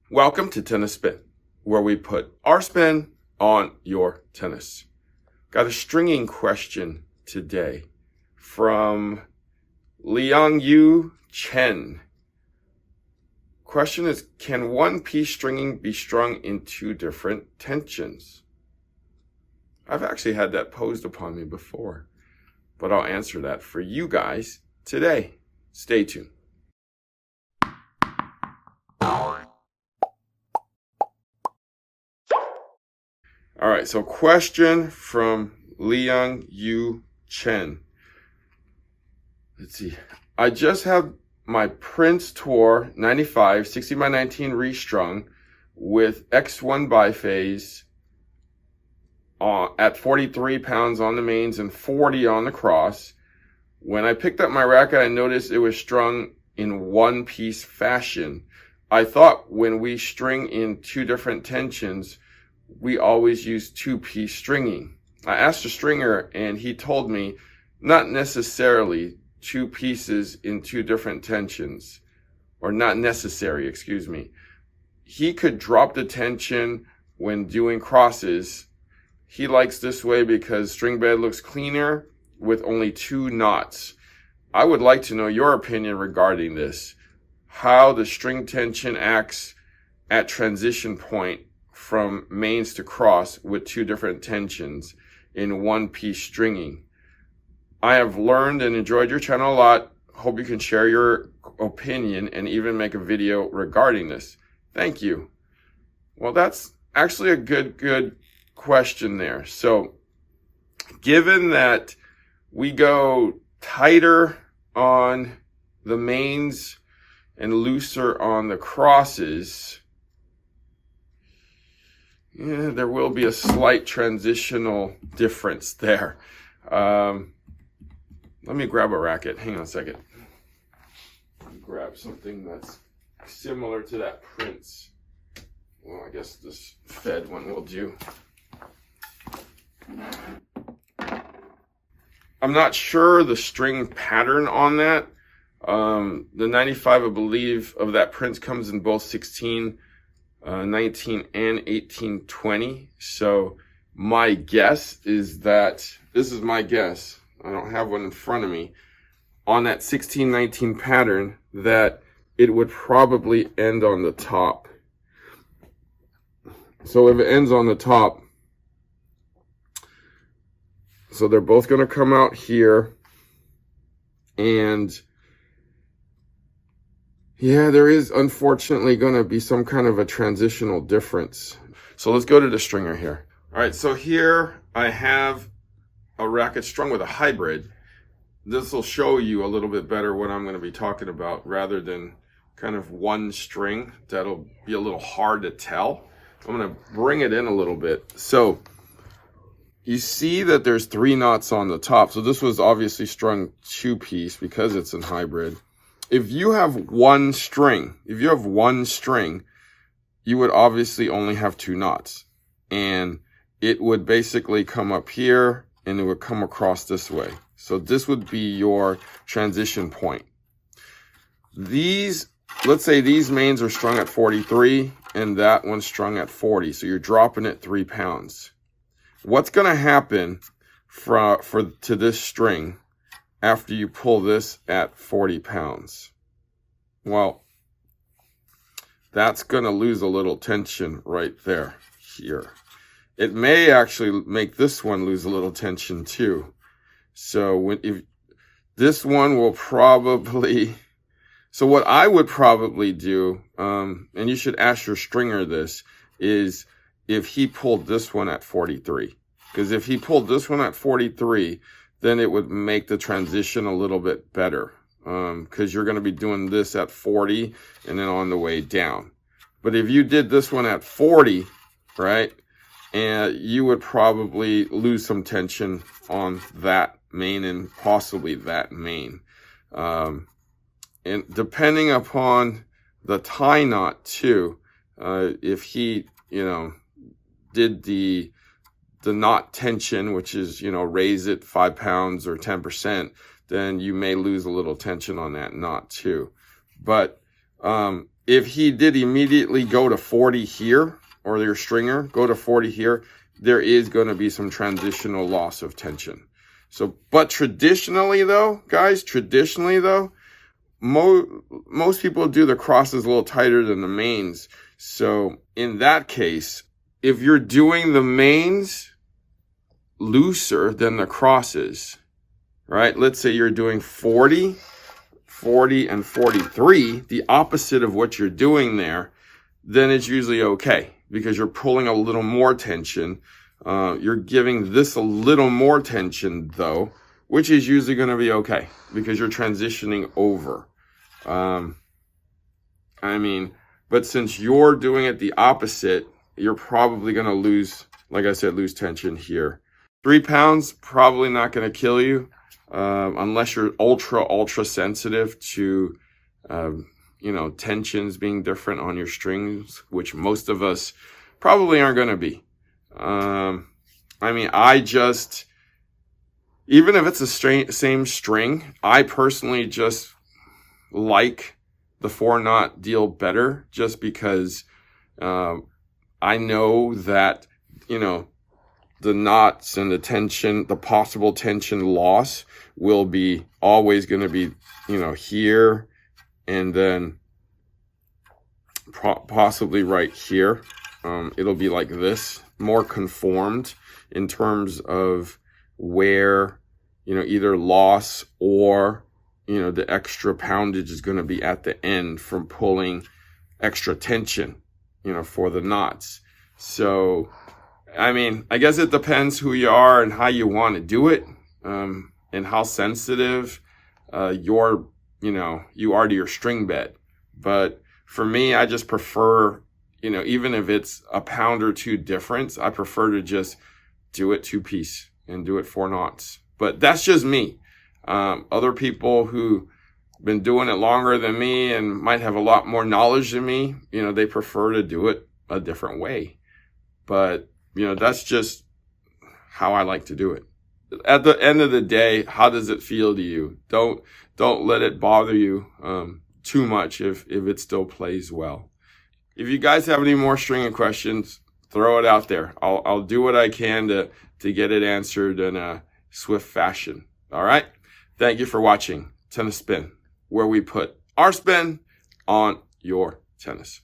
Welcome to Tennis Spin, where we put our spin on your tennis. Got a stringing question today from Liang Yu Chen. Question is, can one-piece stringing be strung in two different tensions? I've actually had that posed upon me before, but I'll answer that for you guys today. Stay tuned. All right, so question from Liang Yu Chen. Let's see. I just have my Prince Tour 95 60x19 restrung with X1 biphase at 43 pounds on the mains and 40 on the cross. When I picked up my racket, I noticed it was strung in one-piece fashion. I thought when we string in two different tensions, we always use two-piece stringing. I asked the stringer and he told me not necessarily two pieces in two different tensions, or not necessary, excuse me. He could drop the tension when doing crosses. He likes this way because string bed looks cleaner with only two knots. I would like to know your opinion regarding this, how the string tension acts at transition point from mains to cross with two different tensions in one-piece stringing. I have learned and enjoyed your channel a lot. Hope you can share your opinion and even make a video regarding this. Thank you. Well, that's actually a good question there. So, given that we go tighter on the mains and looser on the crosses, there will be a slight transitional difference there. Let me grab a racket. Hang on a second. Grab something that's similar to that Prince. Well, I guess this Fed one will do. I'm not sure the string pattern on that. The 95, I believe, of that Prince comes in both 16, 19, and 1820. So my guess is that, this is my guess, I don't have one in front of me, on that 16-19 pattern, that it would probably end on the top. So if it ends on the top, so they're both going to come out here, and yeah, there is unfortunately going to be some kind of a transitional difference. So let's go to the stringer here. All right, so here I have a racket strung with a hybrid. This will show you a little bit better what I'm going to be talking about rather than kind of one string. That'll be a little hard to tell. I'm going to bring it in a little bit. So you see that there's 3 knots on the top. So this was obviously strung two-piece because it's in hybrid. If you have one string, you would obviously only have 2 knots. And it would basically come up here and it would come across this way. So this would be your transition point. Let's say these mains are strung at 43 and that one's strung at 40. So you're dropping it 3 pounds. What's going to happen to this string after you pull this at 40 pounds? Well, that's going to lose a little tension right there, here. It may actually make this one lose a little tension too. So if this one will probably, so what I would probably do, and you should ask your stringer this, is if he pulled this one at 43. Because if he pulled this one at 43, then it would make the transition a little bit better. Because you're going to be doing this at 40 and then on the way down. But if you did this one at 40, right, and you would probably lose some tension on that main and possibly that main. And depending upon the tie knot too, if he, did the knot tension, which is, raise it 5 pounds or 10%, then you may lose a little tension on that knot too. But if he did immediately go to 40 here, or your stringer go to 40 here, there is going to be some transitional loss of tension. So, but traditionally though, guys, most people do the crosses a little tighter than the mains. So in that case, if you're doing the mains looser than the crosses, right? Let's say you're doing 40, and 43, the opposite of what you're doing there, then it's usually okay because you're pulling a little more tension. You're giving this a little more tension though, which is usually going to be okay because you're transitioning over. But since you're doing it the opposite, you're probably going to lose, like I said, lose tension here. 3 pounds, probably not going to kill you, unless you're ultra sensitive to, tensions being different on your strings, which most of us probably aren't going to be. Even if it's the same string, I personally just like the 4-knot deal better just because I know that, the knots and the tension, the possible tension loss will be always going to be, here and then possibly right here. It'll be like this, more conformed in terms of where, either loss or, the extra poundage is going to be at the end from pulling extra tension, for the knots. So, I guess it depends who you are and how you want to do it, and how sensitive, you are to your string bed. But for me, I just prefer, even if it's a pound or two difference, I prefer to just do it 2-piece and do it 4 knots. But that's just me. Other people who been doing it longer than me and might have a lot more knowledge than me, they prefer to do it a different way. But, that's just how I like to do it. At the end of the day, how does it feel to you? Don't let it bother you too much if it still plays well. If you guys have any more stringing questions, throw it out there. I'll do what I can to get it answered in a swift fashion. All right? Thank you for watching Tennis Spin, where we put our spin on your tennis.